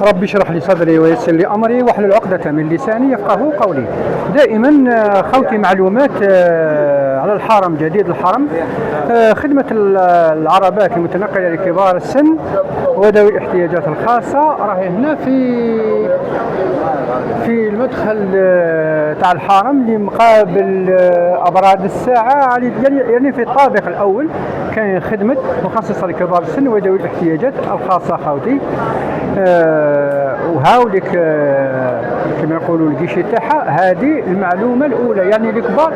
ربي اشرح لي صدري ويسر لي امري واحلل عقدة من لساني يفقهوا قولي. دائما خوتي معلومات على الحرم، جديد الحرم، خدمة العربات المتنقلة لكبار السن وذوي الاحتياجات الخاصة راهي هنا في المدخل تاع الحرم اللي مقابل ابراج الساعة، يعني في الطابق الاول كاين خدمة مخصصة لكبار السن وذوي الاحتياجات الخاصة خوتي. وهاوليك كما يقولوا الكيشي تاعها. هذه المعلومه الاولى، يعني الكبار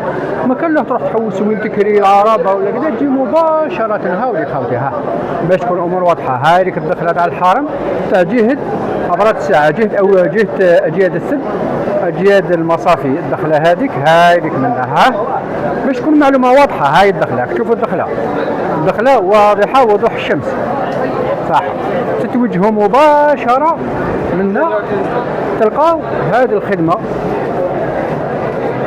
ما كان له تروح تحوس وين تكري العربه ولا كذا، تجي مباشره هاوليك خوتي ها باش تكون الامور واضحه. هاي لك الدخله تاع الحرم تاع جهه ابراج الساعه، جهه اجياد السد، اجياد المصافي. الدخله هذيك هاي لك منها ها باش تكون المعلومه واضحه. هاي الدخله، شوفوا الدخله واضحه وضوح الشمس صح. تتوجهوا مباشرة منا تلقاو هذه الخدمة،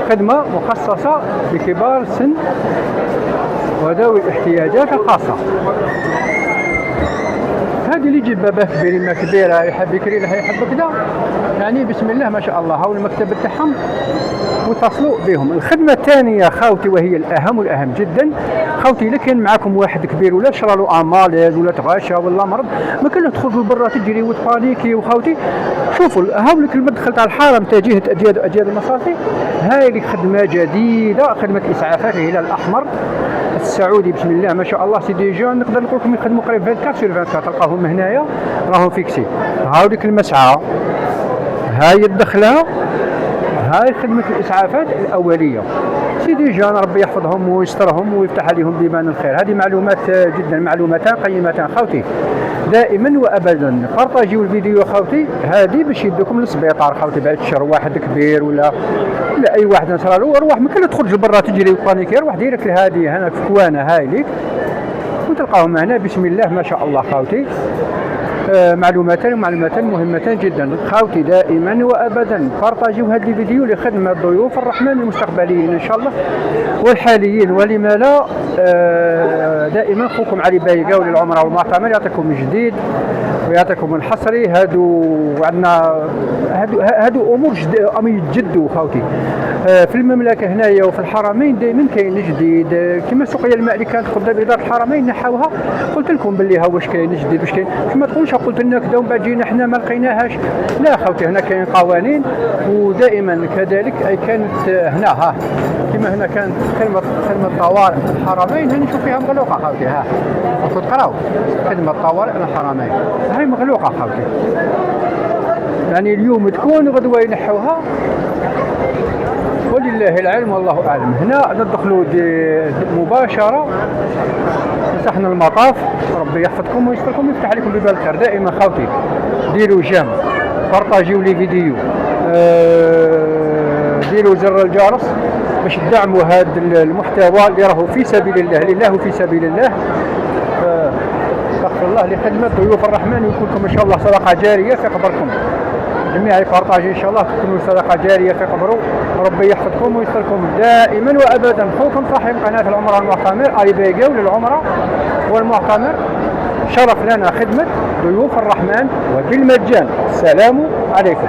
خدمة مخصصة لكبار السن وذوي الاحتياجات الخاصة. هذه اللي يجيب باباه كبير ما كبيرة يحب يكري لها يحب كذا، يعني بسم الله ما شاء الله. هاو المكتب تاعهم وتصلوا بهم. الخدمة الثانية خاوتي وهي الأهم والأهم جدا خوتي، إلا كان معاكم واحد كبير ولا شرى له أمراض ولا تغاشى ولا مرض، ما كان له تخرجوا لبرا تجري وتبانيكي. وخوتي شوفوا هاوليك المدخل تاع الحرم تاع جهة أجياد المصافي، هاي لك خدمة جديدة، خدمة إسعافات الهلال الأحمر السعودي بسم الله ما شاء الله. سي دي جون نقدر نقول لكم يخدموا قريب 24 sur 24، تلقاهم هنايا راهم فيكسي. هاوليك المسعى، هاي الدخلة، هاي خدمة الإسعافات الأولية. سيدي جان ربي يحفظهم ويسترهم ويفتح عليهم بيبان الخير. هذه معلومات جدا، معلومتان قيمتان خوتي. دائما وابدا بارطاجيو الفيديو خوتي، هذه باش يدوكم للسبيطار خوتي بعد الشر. واحد كبير ولا اي واحد نصرى له روح ما كان تخرج لبرا تجري وبانيكي، روح ديريكت لهذه هنا في كوانه هاي ليك وتلقاهم هنا بسم الله ما شاء الله خوتي. معلوماتان مهمتان جدا خوتي. دائما وابدا بارطاجيو هذا الفيديو لخدمه ضيوف الرحمن المستقبليين ان شاء الله والحاليين ولما لا. دائما اخوكم علي بايقه وللعمره والمعتمر يعطيكم جديد ويعطيكم الحصري. هادو عندنا هادو امور يتجدوا خوتي في المملكه هنايا وفي الحرمين. دائما كاين جديد كما سقيا الماء اللي كانت قدام اداره الحرمين نحاوها. قلت لكم باللي ها واش كاين جديد واش كاين، ما تقولش قلت لنا كذا ومن بعد جينا حنا ما لقيناهاش. لا خوتي هنا كاين قوانين ودائما كذلك اي كانت هنا ها كما هنا كانت خدمه طوارئ الحرمين هنا نشوف فيها مغلوقه خوتي. ها راكم تقراو خدمه طوارئ الحرمين هاي مغلوقه خوتي، يعني اليوم تكون غدوه ينحوها ولله العلم والله اعلم. هنا ندخلوا مباشره فتحنا المطاف. ربي يحفظكم ويستركم ويفتح عليكم ببال الخير. دائما خوتي ديروا جيم، بارطاجيو لي فيديو، ديروا زر الجرس باش تدعموا هذا المحتوى اللي راهو في سبيل الله، لله في سبيل الله. استغفر الله لخدمة ضيوف الرحمن ويكون لكم ان شاء الله صدقة جارية في قبركم. جميع بارطاجي ان شاء الله تكونوا صدقة جارية في قبره. ربي يحفظكم ويستركم دائما وابدا. اخوكم صاحب قناة العمرة والمعتمر علي بايقاو للعمرة والمعتمر. شرف لنا خدمة ضيوف الرحمن وبالمجان. السلام عليكم.